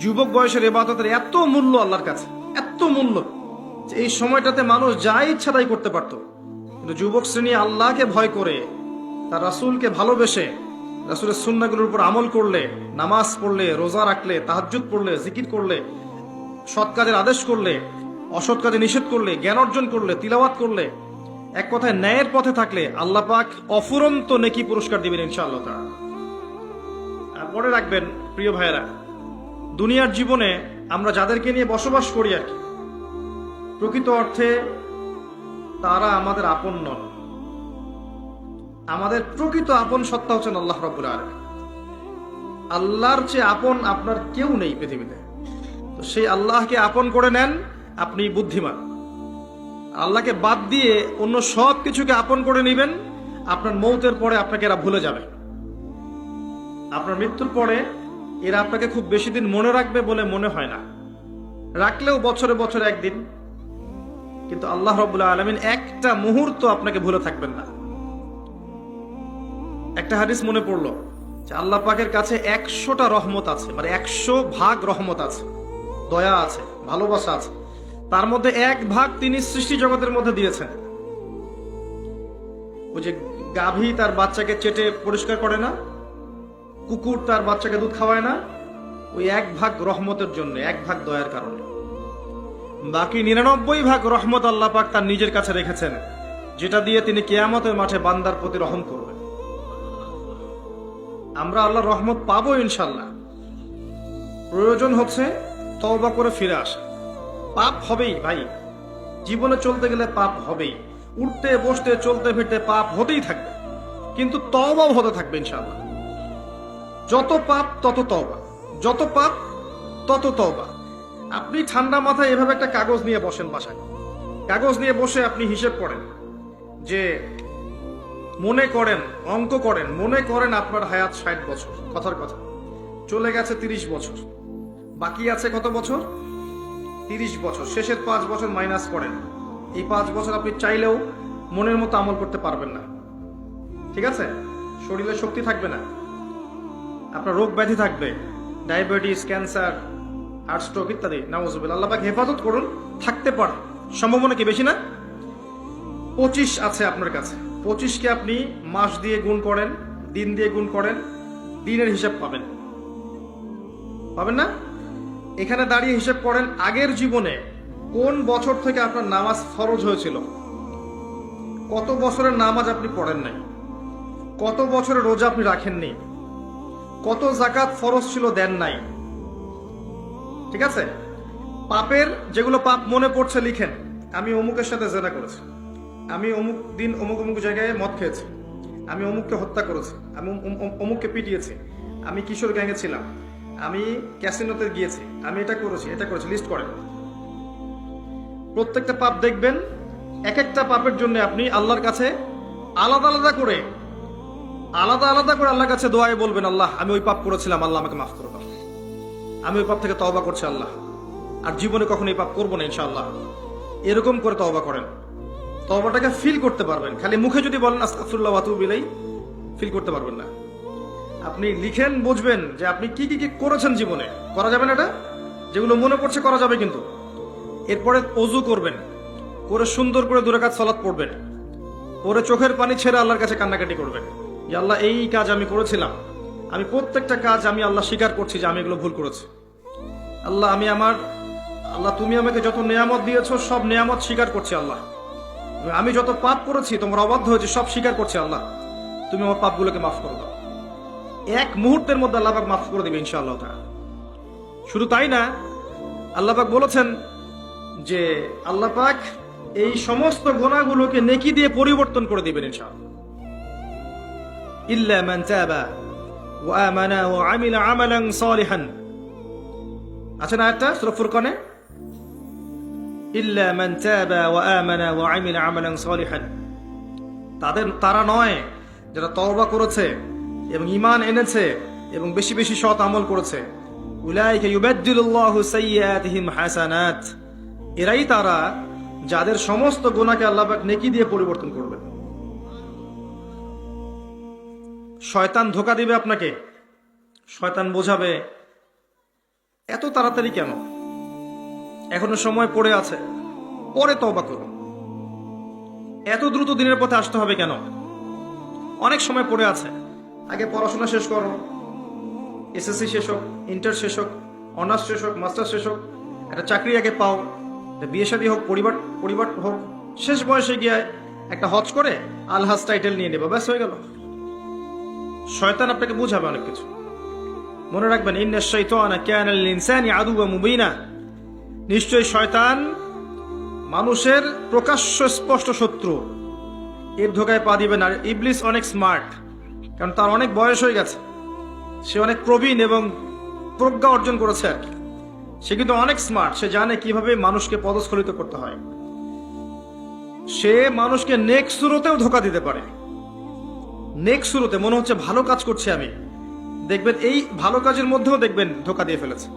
যুবক বয়সের ইবাদতের এত মূল্য আল্লাহর কাছে, এত মূল্য যে এই সময়টাতে মানুষ যা ইচ্ছা তাই করতে পারত। কিন্তু যুবক শ্রেণী আল্লাহকে ভয় করে, তার রাসূলকে ভালোবেসে, রাসূলের সুন্নাহগুলোর উপর আমল করলে, নামাজ পড়লে, রোজা রাখলে, তাহাজ্জুদ পড়লে, জিকির করলে, সৎ কাজের আদেশ করলে, অসৎ কাজে নিষেধ করলে, জ্ঞান অর্জন করলে, তিলাওয়াত করলে, এক কথায় ন্যায়ের পথে থাকলে আল্লাহ পাক অফুরন্ত নেকি পুরস্কার দিবেন ইনশাআল্লাহ তাআলা। মনে রাখবেন প্রিয় ভাইয়েরা, দুনিয়ার জীবনে আমরা যাদেরকে নিয়ে বসবাস করি আর কি, প্রকৃত অর্থে তারা আমাদের আপন নন। আমাদের প্রকৃত আপন সত্তা হচ্ছেন আল্লাহ রাব্বুল আলামিন। আল্লাহর চেয়ে আপন আপনার কেউ নেই পৃথিবীতে। তো সেই আল্লাহকে আপন করে নেন, আপনি বুদ্ধিমান। আল্লাহকে বাদ দিয়ে অন্য সব কিছুকে আপন করে নেবেন, আপনার মৌতের পরে আপনাকে এরা ভুলে যাবে। আপনার মৃত্যুর পরে এরা আপনাকে খুব বেশি দিন মনে রাখবে বলে মনে হয় না, রাখলেও বছরে বছরে একদিন। কিন্তু আল্লাহ রাব্বুল আলামিন একটা মুহূর্ত আপনাকে ভুলে থাকবেন না। একটা হাদিস মনে পড়লো যে আল্লাহ পাকের কাছে 100টা রহমত আছে, মানে 100 ভাগ রহমত আছে, দয়া আছে, ভালোবাসা আছে। তার মধ্যে 1 ভাগ তিনি সৃষ্টি জগতের মধ্যে দিয়েছেন। ওই যে গাভী তার বাচ্চাকে চেটে পরিষ্কার করে না, কুকুর তার বাচ্চাকে দুধ খাওয়ায় না, ওই 1 ভাগ রহমতের জন্য, 1 ভাগ দয়ার কারণে। বাকি 99 ভাগ রহমত আল্লাহ পাক তার নিজের কাছে রেখেছেন, যেটা দিয়ে তিনি কিয়ামতের মাঠে বান্দার প্রতি রহম করবেন। আমরা আল্লাহর রহমত পাবো ইনশাল্লাহ। প্রয়োজন হচ্ছে তওবা করে ফিরে আসা। পাপ হবেই ভাই, জীবনে চলতে গেলে পাপ হবেই, উঠতে বসতে চলতে ফিরতে পাপ হতেই থাকবে, কিন্তু তওবাও হতে থাকবে ইনশাল্লাহ। যত পাপ তত তওবা, যত পাপ তত তওবা। আপনি ঠান্ডা মাথায় এভাবে একটা কাগজ নিয়ে বসেন বাসায়, কাগজ নিয়ে বসে আপনি হিসেব করেন যে, মনে করেন, অঙ্ক করেন, মনে করেন আপনার হায়াত 60 বছর, কথার কথা চলে গেছে 30 বছর, বাকি আছে কত বছর? 30 বছর। শেষের 5 বছর মাইনাস করেন। এই 5 বছর আপনি চাইলেও মনের মতো আমল করতে পারবেন না, ঠিক আছে? শরীরে শক্তি থাকবে না, আপনার রোগ ব্যাধি থাকবে, ডায়াবেটিস, ক্যান্সার, হার্ট স্ট্রোক ইত্যাদি। নাউজুবিল্লাহ, আল্লাহ পাক হেফাজত করুন। থাকতে পারেন, সম্ভাবনা কি বেশি না? 25 আছে আপনার কাছে। 25কে আপনি মাস দিয়ে গুণ করেন, দিন দিয়ে গুণ করেন, দিনের হিসাব পাবেন, পাবেন না? এখানে দাঁড়িয়ে হিসাব করেন আগের জীবনে কোন বছর থেকে আপনার নামাজ ফরজ হয়েছিল, কত বছরের নামাজ আপনি পড়েন নাই, কত বছরের রোজা আপনি রাখেননি, কত যাকাত ফরজ ছিল দেন নাই, ঠিক আছে? পাপের যেগুলো পাপ মনে পড়ছে লিখেন। আমি অমুকের সাথে জেনা করেছি, আমি অমুক দিন অমুক অমুক জায়গায় মদ খেয়েছি, আমি অমুককে হত্যা করেছি, আমি অমুককে পিটিয়েছি, আমি কিশোর গ্যাংয়ে ছিলাম, আমি ক্যাসিনোতে গিয়েছি, আমি এটা করেছি, এটা করেছি, লিস্ট করেন। প্রত্যেকটা পাপ দেখবেন, এক একটা পাপের জন্য আপনি আল্লাহর কাছে আলাদা আলাদা করে আল্লাহর কাছে দোয়ায় বলবেন, আল্লাহ আমি ওই পাপ করেছিলাম, আল্লাহ আমাকে মাফ করে দাও, আমি ওই পাপ থেকে তওবা করছি আল্লাহ, আর জীবনে কখনো এই পাপ করবো না ইনশাআল্লাহ। এরকম করে তওবা করেন, তওবাটাকে ফিল করতে পারবেন। খালি মুখে যদি বলেন আস্তাগফিরুল্লাহ ওয়া আতুবু ইলাইহি, ফিল করতে পারবেন না। আপনি লিখেন, বুঝবেন যে আপনি কি কি কি করেছেন জীবনে। করা যাবে না এটা, যেগুলো মনে পড়ছে করা যাবে কিন্তু। এরপরে ওযু করবেন, করে সুন্দর করে 2 রাকাত সালাত পড়বেন, পরে চোখের পানি ছেড়ে আল্লাহর কাছে কান্নাকাটি করবেন যে আল্লাহ এই কাজ আমি করেছিলাম, আমি প্রত্যেকটা কাজ আমি আল্লাহ স্বীকার করছি যে আমি এগুলো ভুল করেছি। আল্লাহ আল্লাহ তুমি আমাকে যত নেয়ামত দিয়েছো সব নেয়ামত স্বীকার করছি আল্লাহ। আমি যত পাপ করেছি, তোমার অবাধ্য হয়েছে, সব স্বীকার করছি আল্লাহ, তুমি আমার পাপগুলোকে মাফ করে দাও। 1 মুহূর্তের মধ্যে আল্লাহ পাক মাফ করে দিবে ইনশাআল্লাহ তাআলা। শুধু তাই না, আল্লাহ পাক বলেছেন যে আল্লাহ পাক এই সমস্ত গুনাহগুলোকে নেকি দিয়ে পরিবর্তন করে দিবেন ইনশাআল্লাহ। ইল্লা মান তাবা ওয়া আমানা ওয়া আমিলা আমালান সালিহান, আছে না আয়াতটা সূরা ফুরকানে? ইল্লা মান তাবা ওয়া আমানা ওয়া আমিলা আমালান সালিহান। তারা নয় যারা তওবা করেছে এবং ঈমান এনেছে এবং বেশি বেশি সৎ আমল করেছে। উলাইকা ইউবাদদিলুল্লাহু সাইয়্যাতিহিম হাসানাত, এরাই তারা যাদের সমস্ত গুনাহকে আল্লাহ পাক নেকি দিয়ে পরিবর্তন করবেন। শয়তান ধোঁকা দিবে আপনাকে, শয়তান বোঝাবে এত তাড়াতাড়ি কেন? এখনো সময় পড়ে আছে, পরে তওবা করুন। এত দ্রুত দিনের পথে আসতে হবে কেন? অনেক সময় পড়ে আছে। আগে পড়াশোনা শেষ করো, এসএসসি শেষ হোক, ইন্টার শেষ হোক, অনার্স শেষ হোক, মাস্টার শেষ হোক, একটা চাকরি আগে পাও, একটা বিয়ে শাদী হোক, পরিবার পরিবার হোক, শেষ বয়সে গিয়ে একটা হজ করে আলহাজ টাইটেল নিয়ে নেবো, ব্যাস হয়ে গেল। শয়তান আপনাকে বুঝাবে অনেক কিছু। মনে রাখবেন, ইন্নাশ শাইতানা কানা লিল ইনসানি আদুওয়াম মুবিনা, নিশ্চয়ই শয়তান মানুষের প্রকাশ্য স্পষ্ট শত্রু। এর ধোকায় পা দিবেন। আর ইবলিস অনেক স্মার্ট, কারণ তার অনেক বয়স হয়ে গেছে, সে অনেক প্রবীণ এবং প্রজ্ঞা অর্জন করেছে আর কি। সে কিন্তু অনেক স্মার্ট, সে জানে কিভাবে মানুষকে পদস্খলিত করতে হয়। সে মানুষকে নেক্সট শুরুতেও ধোকা দিতে পারে। নেক্সট শুরুতে মনে হচ্ছে ভালো কাজ করছি আমি, দেখবেন এই ভালো কাজের মধ্যেও দেখবেন ধোকা দিয়ে ফেলেছে।